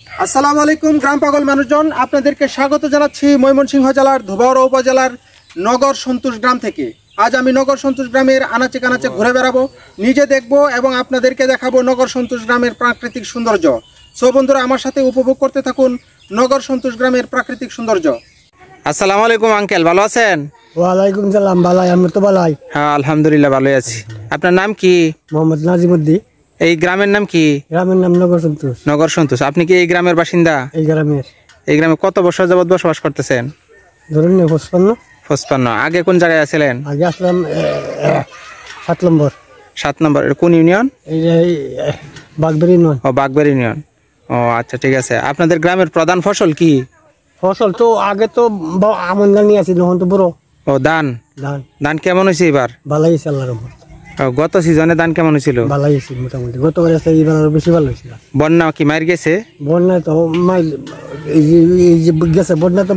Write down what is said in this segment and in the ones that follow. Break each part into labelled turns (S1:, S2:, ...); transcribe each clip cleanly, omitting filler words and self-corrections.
S1: আসসালামু আলাইকুম গ্রাম পাগল মানুষজন, আপনাদেরকে স্বাগত জানাচ্ছি ময়মনসিংহ জেলার ধোবাউড়া উপজেলার নগর সন্তোষ গ্রাম থেকে। আজ আমি নগর সন্তোষ গ্রামের আনাচে কানাচে ঘুরে বেড়াবো, নিজে দেখব এবং আপনাদেরকে দেখাবো নগর সন্তোষ গ্রামের প্রাকৃতিক সৌন্দর্য। সো বন্ধুরা, আমার সাথে উপভোগ করতে থাকুন নগর সন্তোষ গ্রামের প্রাকৃতিক সৌন্দর্য।
S2: আসসালামু আলাইকুম আঙ্কেল, ভালো আছেন?
S3: ওয়ালাইকুম সালাম। ভালাই, আমি তো ভালাই।
S2: হ্যাঁ আলহামদুলিল্লাহ ভালোই আছি। আপনার নাম কি?
S3: মোহাম্মদ নাজিমুদ্দিন।
S2: এই গ্রামের নাম কি?
S3: গ্রামের নাম নগর সন্তোষ।
S2: নগর সন্তোষ। আপনি কি এই গ্রামের বাসিন্দা?
S3: এই গ্রামের।
S2: এই গ্রামে কত বছর যাবত বসবাস করতেছেন?
S3: ধরুন 55।
S2: 55। আগে কোন জায়গায় আছিলেন?
S3: আগে আসলাম 7 নম্বর।
S2: 7 নম্বর কোন ইউনিয়ন?
S3: এই বাগবাড়ি ইউনিয়ন।
S2: ও বাগবাড়ি ইউনিয়ন। ও আচ্ছা ঠিক আছে। আপনাদের গ্রামের প্রধান ফসল কি?
S3: ফসল তো আগে তো আমন ধান নিয়ে আসছিল, এখন তো বড়।
S2: ও ধান।
S3: ধান
S2: ধান কেমন হয়েছে এবার?
S3: ভালাই হয়েছে আল্লাহর রহমত।
S2: গত সিজনে ধান কেমন হয়েছিল?
S3: ভালাই হয়েছে মোটামুটি। গতবার আছে, এইবার আরো বেশি ভালো হয়েছিল।
S2: বন্যা কি মার গেছে?
S3: বন্যায় তো এই যে গেছে, বন্যা তো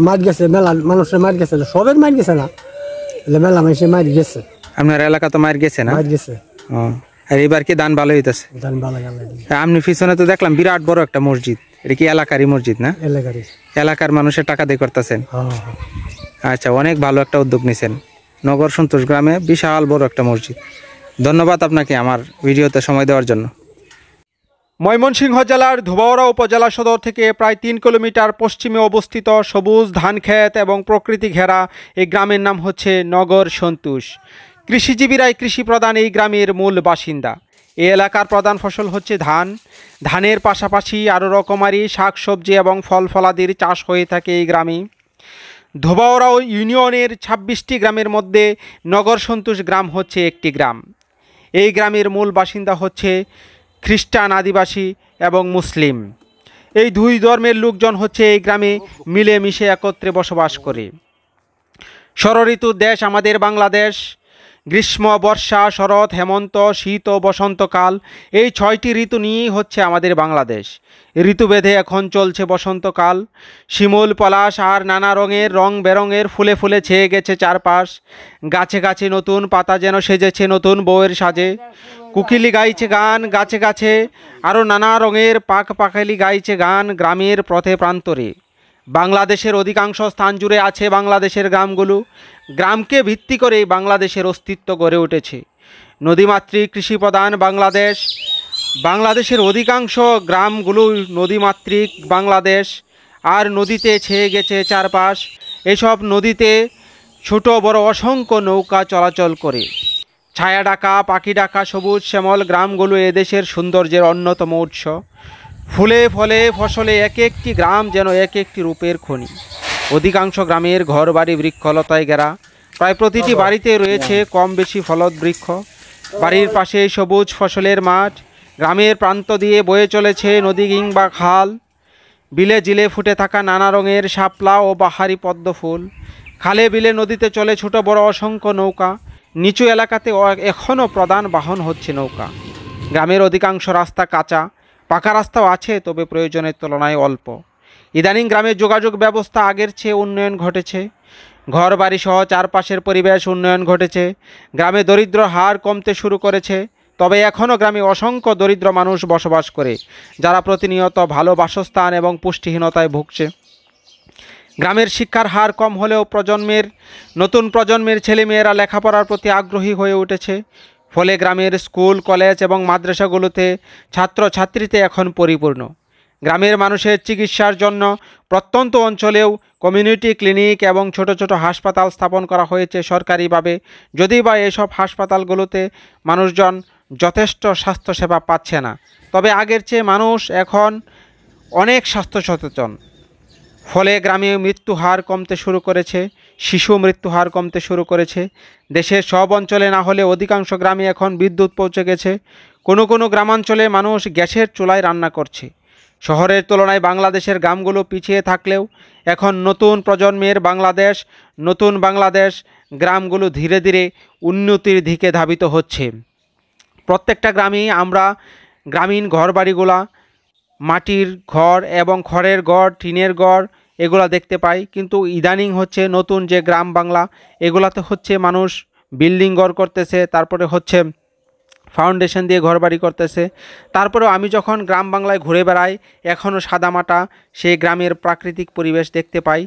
S3: মার গেছে, মেলা মানুষের মার গেছে, সবের মার গেছে না, মেলা মানুষের মার গেছে।
S2: আপনার এলাকা তো মার গেছে না?
S3: মার গেছে।
S2: ও আর এবার কি ধান ভালো হইতেছে?
S3: ধান ভালো গেল।
S2: আপনি পিছনে তো দেখলাম বিরাট বড় একটা মসজিদ, এটা কি এলাকারই মসজিদ না?
S3: এলাকারই।
S2: এলাকার মানুষের টাকা দিয়ে করতেছেন?
S3: হ্যাঁ।
S2: আচ্ছা, অনেক ভালো একটা উদ্যোগ নিছেন। নগর সন্তোষ গ্রামে বিশাল বড় একটা মসজিদ। ধন্যবাদ আপনাকে আমার ভিডিওতে সময় দেওয়ার জন্য।
S1: ময়মনসিংহ জেলার ধোবাউড়া উপজেলা সদর থেকে প্রায় 3 কিলোমিটার পশ্চিমে অবস্থিত সবুজ ধানক্ষেত এবং প্রকৃতি ঘেরা এই গ্রামের নাম হচ্ছে নগর সন্তোষ। কৃষিজীবীরাই কৃষি প্রধান এই গ্রামের মূল বাসিন্দা। এই এলাকার প্রধান ফসল হচ্ছে ধান। ধানের পাশাপাশি আরও রকমারি শাকসবজি এবং ফল ফলাদির চাষ হয়ে থাকে এই গ্রামে। ধোবাউড়া ইউনিয়নের 26টি গ্রামের মধ্যে নগর সন্তোষ গ্রাম হচ্ছে একটি গ্রাম। এই গ্রামের মূল বাসিন্দা হচ্ছে খ্রিস্টান, আদিবাসী এবং মুসলিম। এই দুই ধর্মের লোকজন হচ্ছে এই গ্রামে মিলেমিশে একত্রে বসবাস করে। ষড়ঋতুর দেশ আমাদের বাংলাদেশ। গ্রীষ্ম, বর্ষা, শরৎ, হেমন্ত, শীত ও বসন্তকাল, এই 6টি ঋতু নিয়েই হচ্ছে আমাদের বাংলাদেশ। ঋতুভেদে এখন চলছে বসন্তকাল। শিমুল, পলাশ আর নানা রঙের রং বেরঙের ফুলে ফুলে ছেয়ে গেছে চারপাশ। গাছে গাছে নতুন পাতা যেন সেজেছে নতুন বউয়ের সাজে। কুকিলি গাইছে গান গাছে গাছে, আরও নানা রঙের পাখালি গাইছে গান গ্রামের পথে প্রান্তরে। বাংলাদেশের অধিকাংশ স্থান জুড়ে আছে বাংলাদেশের গ্রামগুলো। গ্রামকে ভিত্তি করেই বাংলাদেশের অস্তিত্ব গড়ে উঠেছে। নদীমাতৃক কৃষিপ্রধান বাংলাদেশ। বাংলাদেশের অধিকাংশ গ্রামগুলো নদীমাতৃক বাংলাদেশ, আর নদীতে ছেয়ে গেছে চারপাশ। এসব নদীতে ছোট বড় অসংখ্য নৌকা চলাচল করে। ছায়া ডাকা, পাখি ডাকা, সবুজ শ্যামল গ্রামগুলো এদেশের সৌন্দর্যের অন্যতম উৎস। ফুলে ফলে ফসলে এক একটি গ্রাম যেন এক একটি রূপের খনি। অধিকাংশ গ্রামের ঘর বাড়ি বৃক্ষলতায় ঘেরা। প্রায় প্রতিটি বাড়িতে রয়েছে কম বেশি ফলদ বৃক্ষ। বাড়ির পাশে সবুজ ফসলের মাঠ। গ্রামের প্রান্ত দিয়ে বয়ে চলেছে নদী কিংবা খাল। বিলে জিলে ফুটে থাকা নানা রঙের শাপলা ও বাহারি পদ্ম ফুল। খালে বিলে নদীতে চলে ছোট বড় অসংখ্য নৌকা। নিচু এলাকাতে এখনও প্রধান বাহন হচ্ছে নৌকা। গ্রামের অধিকাংশ রাস্তা কাঁচা, পাকা রাস্তাও আছে, তবে প্রয়োজনের তুলনায় অল্প। ইদানিং গ্রামের যোগাযোগ ব্যবস্থা আগের চেয়ে উন্নয়ন ঘটেছে। ঘর বাড়ি সহ চারপাশের পরিবেশ উন্নয়ন ঘটেছে। গ্রামে দরিদ্র হার কমতে শুরু করেছে। তবে এখনও গ্রামে অসংখ্য দরিদ্র মানুষ বসবাস করে, যারা প্রতিনিয়ত ভালো বাসস্থান এবং পুষ্টিহীনতায় ভুগছে। গ্রামের শিক্ষার হার কম হলেও নতুন প্রজন্মের ছেলেমেয়েরা লেখাপড়ার প্রতি আগ্রহী হয়ে উঠেছে। ফলে গ্রামের স্কুল, কলেজ এবং মাদ্রাসাগুলোতে ছাত্রছাত্রীতে এখন পরিপূর্ণ। গ্রামের মানুষের চিকিৎসার জন্য প্রত্যন্ত অঞ্চলেও কমিউনিটি ক্লিনিক এবং ছোট ছোট হাসপাতাল স্থাপন করা হয়েছে সরকারিভাবে। যদিও বা এসব হাসপাতালগুলোতে মানুষজন যথেষ্ট স্বাস্থ্যসেবা পাচ্ছে না, তবে আগের চেয়ে মানুষ এখন অনেক স্বাস্থ্য সচেতন। ফলে গ্রামে মৃত্যুহার কমতে শুরু করেছে। শিশু মৃত্যুহার কমতে শুরু করেছে। দেশের সব অঞ্চলে না হলে অধিকাংশ গ্রামে এখন বিদ্যুৎ পৌঁছে গেছে। কোনো কোনো গ্রামাঞ্চলে মানুষ গ্যাসের চুলায় রান্না করছে। শহরের তুলনায় বাংলাদেশের গ্রামগুলো পিছিয়ে থাকলেও এখন নতুন প্রজন্মের নতুন বাংলাদেশ গ্রামগুলো ধীরে ধীরে উন্নতির দিকে ধাবিত হচ্ছে। প্রত্যেকটা গ্রামেই আমরা গ্রামীণ ঘরবাড়িগুলা, মাটির ঘর এবং খড়ের ঘর, টিনের ঘর এগুলা দেখতে পাই। কিন্তু ইদানিং হচ্ছে নতুন যে গ্রাম বাংলা, এগুলাতে হচ্ছে মানুষ বিল্ডিং ঘর করতেছে, তারপরে হচ্ছে ফাউন্ডেশন দিয়ে ঘরবাড়ি করতেছে। তারপরেও আমি যখন গ্রাম বাংলায় ঘুরে বেড়াই এখনও সাদামাটা সেই গ্রামের প্রাকৃতিক পরিবেশ দেখতে পাই।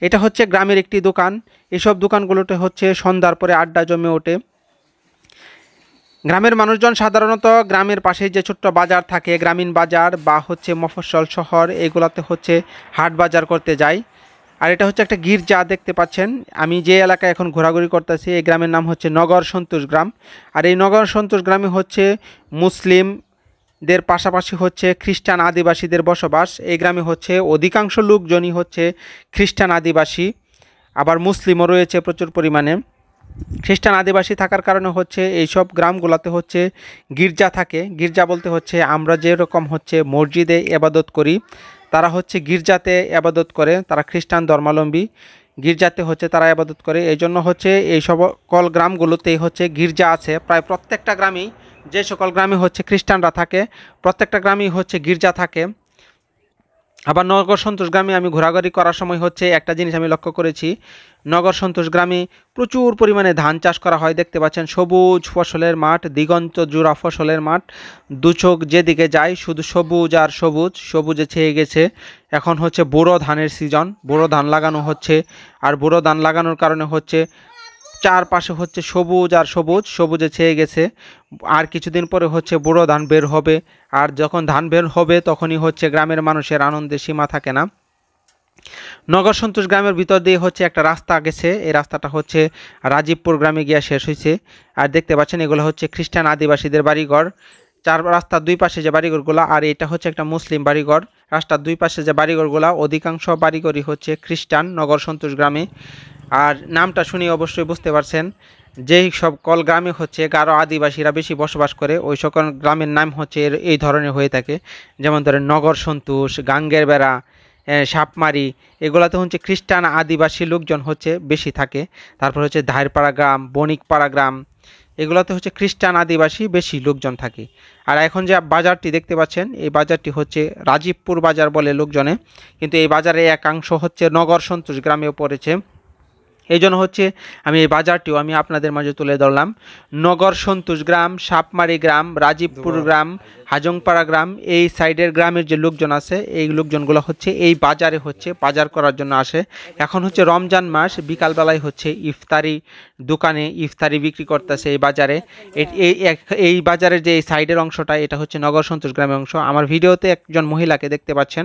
S1: এটা হচ্ছে গ্রামের একটি দোকান। এসব দোকানগুলোতে হচ্ছে সন্ধ্যার পরে আড্ডা জমে ওঠে। গ্রামের মানুষজন সাধারণত গ্রামের পাশে যে ছোট্ট বাজার থাকে, গ্রামীণ বাজার বা হচ্ছে মফস্বল শহর, এগুলাতে হচ্ছে হাট বাজার করতে যায়। আর এটা হচ্ছে একটা গির্জা দেখতে পাচ্ছেন। আমি যে এলাকায় এখন ঘোরাঘুরি করতেছি এই গ্রামের নাম হচ্ছে নগর সন্তোষ গ্রাম। আর এই নগর সন্তোষ গ্রামে হচ্ছে মুসলিমদের পাশাপাশি হচ্ছে খ্রিস্টান আদিবাসীদের বসবাস। এই গ্রামে হচ্ছে অধিকাংশ লোকজনই হচ্ছে খ্রিস্টান আদিবাসী, আবার মুসলিমও রয়েছে প্রচুর পরিমাণে। খ্রিস্টান আদিবাসী থাকার কারণে হচ্ছে এইসব গ্রামগুলোতে হচ্ছে গির্জা থাকে। গির্জা বলতে হচ্ছে আমরা যেরকম হচ্ছে মসজিদে ইবাদত করি, তারা হচ্ছে গির্জাতে ইবাদত করে। তারা খ্রিস্টান ধর্মাবলম্বী, গির্জাতে হচ্ছে তারা ইবাদত করে। এই জন্য হচ্ছে এই সকল গ্রামগুলোতেই হচ্ছে গির্জা আছে। প্রায় প্রত্যেকটা গ্রামেই, যে সকল গ্রামে হচ্ছে খ্রিস্টানরা থাকে প্রত্যেকটা গ্রামেই হচ্ছে গির্জা থাকে। আবার নগর সন্তোষ গ্রামে আমি ঘোরাঘুরি করার সময় হচ্ছে একটা জিনিস আমি লক্ষ্য করেছি, নগর সন্তোষ গ্রামে প্রচুর পরিমাণে ধান চাষ করা হয়। দেখতে পাচ্ছেন সবুজ ফসলের মাঠ, দিগন্ত জোড়া ফসলের মাঠ, দু চোখ যেদিকে যায় শুধু সবুজ আর সবুজ, সবুজে ছেয়ে গেছে। এখন হচ্ছে বোরো ধানের সিজন, বোরো ধান লাগানো হচ্ছে। আর বোরো ধান লাগানোর কারণে হচ্ছে চারপাশে হচ্ছে সবুজ আর সবুজ, সবুজে ছেয়ে গেছে। আর কিছুদিন পরে হচ্ছে বোরো ধান বের হবে। আর যখন ধান বের হবে তখনই হচ্ছে গ্রামের মানুষের আনন্দের সীমা থাকে না। নগর সন্তোষ গ্রামের ভিতর দিয়ে হচ্ছে একটা রাস্তা গেছে। এই রাস্তাটা হচ্ছে রাজীবপুর গ্রামে গিয়ে শেষ হয়েছে। আর দেখতে পাচ্ছেন এগুলো হচ্ছে খ্রিস্টান আদিবাসীদের বাড়িঘর। রাস্তার দুই পাশে যে বাড়িঘরগুলো, আর এটা হচ্ছে একটা মুসলিম বাড়িঘর। রাস্তার দুই পাশে যে বাড়িঘরগুলো, অধিকাংশ বাড়িঘরই হচ্ছে খ্রিস্টান নগর সন্তোষ গ্রামে। আর নামটা শুনে অবশ্যই বুঝতে পারছেন যেই সব কল গ্রামে হচ্ছে গারো আদিবাসীরা বেশি বসবাস করে, ওই সকল গ্রামের নাম হচ্ছে এই ধরনের হয়ে থাকে। যেমন ধরেন নগর সন্তোষ, গাঙ্গের বেড়া, সাপমারি, এগুলাতে হচ্ছে খ্রিস্টান আদিবাসী লোকজন হচ্ছে বেশি থাকে। তারপর হচ্ছে ধারপাড়া গ্রাম, বণিকপাড়া গ্রাম, এগুলোতে হচ্ছে খ্রিস্টান আদিবাসী বেশি লোকজন থাকে। আর এখন যে বাজারটি দেখতে পাচ্ছেন এই বাজারটি হচ্ছে রাজীবপুর বাজার বলে লোকজনে, কিন্তু এই বাজারে একাংশ হচ্ছে নগর সন্তোষ গ্রামেও পড়েছে। এই জন্য হচ্ছে আমি এই বাজারটিও আমি আপনাদের মাঝে তুলে ধরলাম। নগর সন্তোষ গ্রাম, সাপমারি গ্রাম, রাজীবপুর গ্রাম, হাজংপাড়া গ্রাম, এই সাইডের গ্রামের যে লোকজন আছে এই লোকজনগুলো হচ্ছে এই বাজারে হচ্ছে বাজার করার জন্য আসে। এখন হচ্ছে রমজান মাস, বিকালবেলায় হচ্ছে ইফতারি দোকানে ইফতারি বিক্রি করতেছে এই বাজারে। এই বাজারের যে এই সাইডের অংশটা এটা হচ্ছে নগর সন্তোষ গ্রামের অংশ। আমার ভিডিওতে একজন মহিলাকে দেখতে পাচ্ছেন,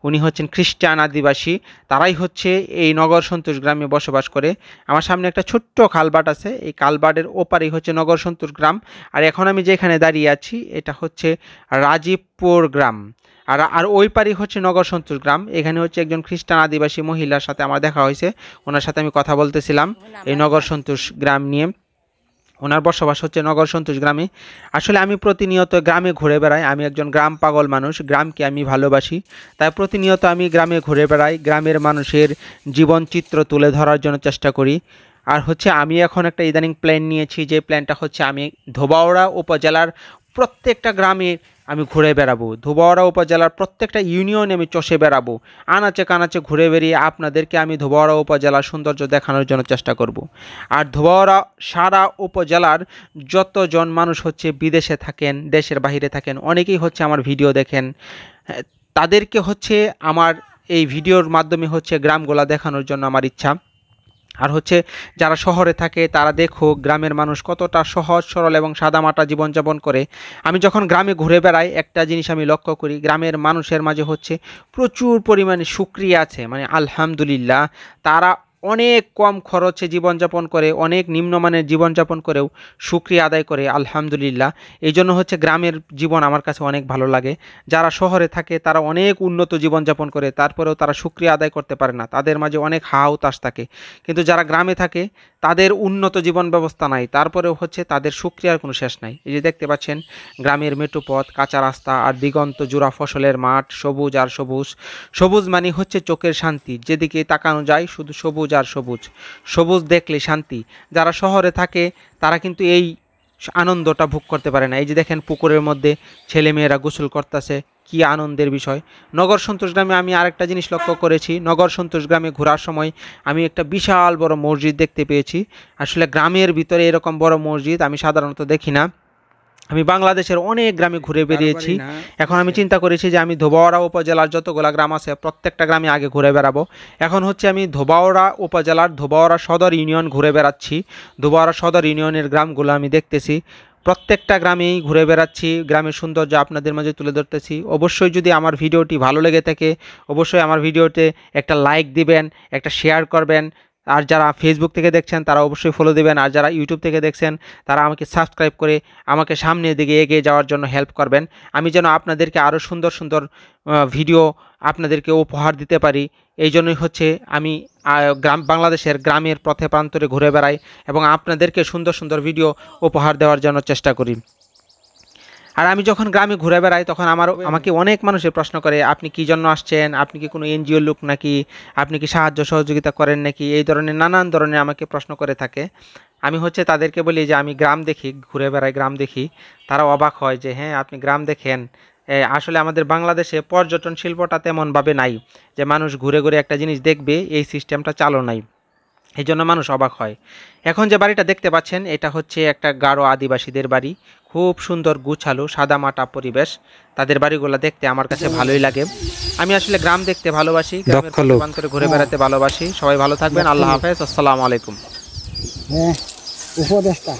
S1: উনি হচ্ছেন খ্রিস্টান আদিবাসী, তারাই হচ্ছে এই নগর সন্তোষ গ্রামে বসবাস করে। আমার সামনে একটা ছোট্ট খালবাট আছে, এই খালবাটের ওপারেই হচ্ছে নগর সন্তোষ গ্রাম। আর এখন আমি যেখানে দাঁড়িয়ে আছি এটা হচ্ছে রাজীবপুর গ্রাম। আর ওই পারই হচ্ছে নগর সন্তোষ গ্রাম। এখানে হচ্ছে একজন খ্রিস্টান আদিবাসী মহিলার সাথে আমার দেখা হয়েছে, ওনার সাথে আমি কথা বলতেছিলাম এই নগর সন্তোষ গ্রাম নিয়ে। ওনার বসবাস হচ্ছে নগর সন্তোষ গ্রামে। আসলে আমি প্রতিনিয়ত গ্রামে ঘুরে বেড়াই, আমি একজন গ্রাম পাগল মানুষ, গ্রামকে আমি ভালোবাসি। তাই প্রতিনিয়ত আমি গ্রামে ঘুরে বেড়াই, গ্রামের মানুষের জীবনচিত্র তুলে ধরার জন্য চেষ্টা করি। আর হচ্ছে আমি এখন একটা ইদানিং প্ল্যান নিয়েছি, যে প্ল্যানটা হচ্ছে আমি ধোবাউড়া উপজেলার প্রত্যেকটা গ্রামে আমি ঘুরে বেড়াবো, ধোবাউড়া উপজেলার প্রত্যেকটা ইউনিয়নে আমি চষে বেড়াবো, আনাচে কানাচে ঘুরে বেরিয়ে আপনাদেরকে আমি ধোবাউড়া উপজেলার সৌন্দর্য দেখানোর জন্য চেষ্টা করব। আর ধোবাউড়া সারা উপজেলার যতজন মানুষ হচ্ছে বিদেশে থাকেন, দেশের বাইরে থাকেন, অনেকেই হচ্ছে আমার ভিডিও দেখেন, তাদেরকে হচ্ছে আমার এই ভিডিওর মাধ্যমে হচ্ছে গ্রামগুলা দেখানোর জন্য আমার ইচ্ছা। আর হচ্ছে যারা শহরে থাকে তারা দেখো গ্রামের মানুষ কতটা সহজ সরল এবং সাদামাটা জীবনযাপন করে। আমি যখন গ্রামে ঘুরে বেড়াই একটা জিনিস আমি লক্ষ্য করি, গ্রামের মানুষের মাঝে হচ্ছে প্রচুর পরিমাণে শুকরিয়া আছে, মানে আলহামদুলিল্লাহ, তারা অনেক কম খরচে জীবনযাপন করে, অনেক নিম্নমানের জীবনযাপন করেও শুকরিয়া আদায় করে আলহামদুলিল্লাহ। এই জন্য হচ্ছে গ্রামের জীবন আমার কাছে অনেক ভালো লাগে। যারা শহরে থাকে তারা অনেক উন্নত জীবনযাপন করে, তারপরেও তারা শুকরিয়া আদায় করতে পারে না, তাদের মাঝে অনেক হাহুতাশ থাকে। কিন্তু যারা গ্রামে থাকে তাদের উন্নত জীবন ব্যবস্থা নাই, তারপরেও হচ্ছে তাদের শুকরিয়ার কোনো শেষ নাই। এই যে দেখতে পাচ্ছেন গ্রামের মেঠোপথ, কাঁচা রাস্তা আর দিগন্ত জোড়া ফসলের মাঠ, সবুজ আর সবুজ। সবুজ মানে হচ্ছে চোখের শান্তি, যেদিকে তাকানো যায় শুধু সবুজ আর সবুজ, সবুজ দেখলে শান্তি। যারা শহরে থাকে তারা কিন্তু এই আনন্দটা ভোগ করতে পারে না। এই যে দেখেন পুকুরের মধ্যে ছেলেমেয়েরা গোসল করতেছে, কি আনন্দের বিষয়। নগর সন্তোষ গ্রামে আমি আরেকটা জিনিস লক্ষ্য করেছি, নগর সন্তোষ গ্রামে ঘোরার সময় আমি একটা বিশাল বড় মসজিদ দেখতে পেয়েছি। আসলে গ্রামের ভিতরে এরকম বড় মসজিদ আমি সাধারণত দেখি না। আমি বাংলাদেশের অনেক গ্রামে ঘুরে বেরিয়েছি। এখন আমি চিন্তা করেছি যে আমি ধোবাউড়া উপজেলার যতগুলো গ্রাম আছে প্রত্যেকটা গ্রামে আগে ঘুরে বেড়াবো। এখন হচ্ছে আমি ধোবাউড়া উপজেলার ধোবাউড়া সদর ইউনিয়ন ঘুরে বেড়াচ্ছি। ধোবাউড়া সদর ইউনিয়নের গ্রামগুলো আমি দেখতেছি, প্রত্যেকটা গ্রামেই ঘুরে বেড়াচ্ছি, গ্রামের সৌন্দর্য আপনাদের মাঝে তুলে ধরতেছি। অবশ্যই যদি আমার ভিডিওটি ভালো লেগে থাকে অবশ্যই আমার ভিডিওতে একটা লাইক দিবেন, একটা শেয়ার করবেন। আর যারা ফেসবুক থেকে দেখছেন তারা অবশ্যই ফলো দেবেন, আর যারা ইউটিউব থেকে দেখছেন তারা আমাকে সাবস্ক্রাইব করে আমাকে সামনের দিকে এগিয়ে যাওয়ার জন্য হেল্প করবেন। আমি যেন আপনাদেরকে আরও সুন্দর সুন্দর ভিডিও আপনাদেরকে উপহার দিতে পারি। এই জন্যই হচ্ছে আমি বাংলাদেশের গ্রামের পথে প্রান্তরে ঘুরে বেড়াই এবং আপনাদেরকে সুন্দর সুন্দর ভিডিও উপহার দেওয়ার জন্য চেষ্টা করি। আর আমি যখন গ্রামে ঘুরে বেড়াই তখন আমাকে অনেক মানুষের প্রশ্ন করে, আপনি কী জন্য আসছেন, আপনি কি কোনো এনজিওর লোক নাকি, আপনি কি সাহায্য সহযোগিতা করেন নাকি, এই ধরনের নানান ধরনের আমাকে প্রশ্ন করে থাকে। আমি হচ্ছে তাদেরকে বলি যে আমি গ্রাম দেখি, ঘুরে বেড়াই, গ্রাম দেখি। তারা অবাক হয় যে হ্যাঁ আপনি গ্রাম দেখেন। আসলে আমাদের বাংলাদেশে পর্যটন শিল্পটা তেমনভাবে নাই যে মানুষ ঘুরে ঘুরে একটা জিনিস দেখবে, এই সিস্টেমটা চালু নাই। এই জন্য মানুষ অবাক হয়। এখন যে বাড়িটা দেখতে পাচ্ছেন এটা হচ্ছে একটা গারো আদিবাসীদের বাড়ি। খুব সুন্দর গুছালো সাদামাটা পরিবেশ। তাদের বাড়িগুলো দেখতে আমার কাছে ভালোই লাগে। আমি আসলে গ্রাম দেখতে ভালোবাসি, গ্রামের প্রান্তরে ঘুরে বেড়াতে ভালোবাসি। সবাই ভালো থাকবেন, আল্লাহ হাফেজ, আসসালামু আলাইকুম।
S3: হ্যাঁ উপদেশটা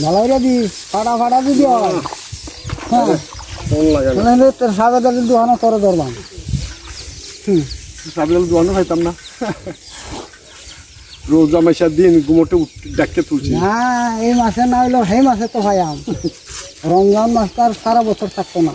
S3: ভালো দি ফাটা যদি হয় হ্যাঁ তোর সাবেদার দোকানও করে ধরবাম।
S4: সাবেদার দোকানও খাইতাম না, রোজা মাসের দিন ঘুমোতে দেখতে তুলছি
S3: না। এই মাসে না হইলেও সেই মাসে তো ভাই রমজান মাস তার সারা বছর থাকতো না।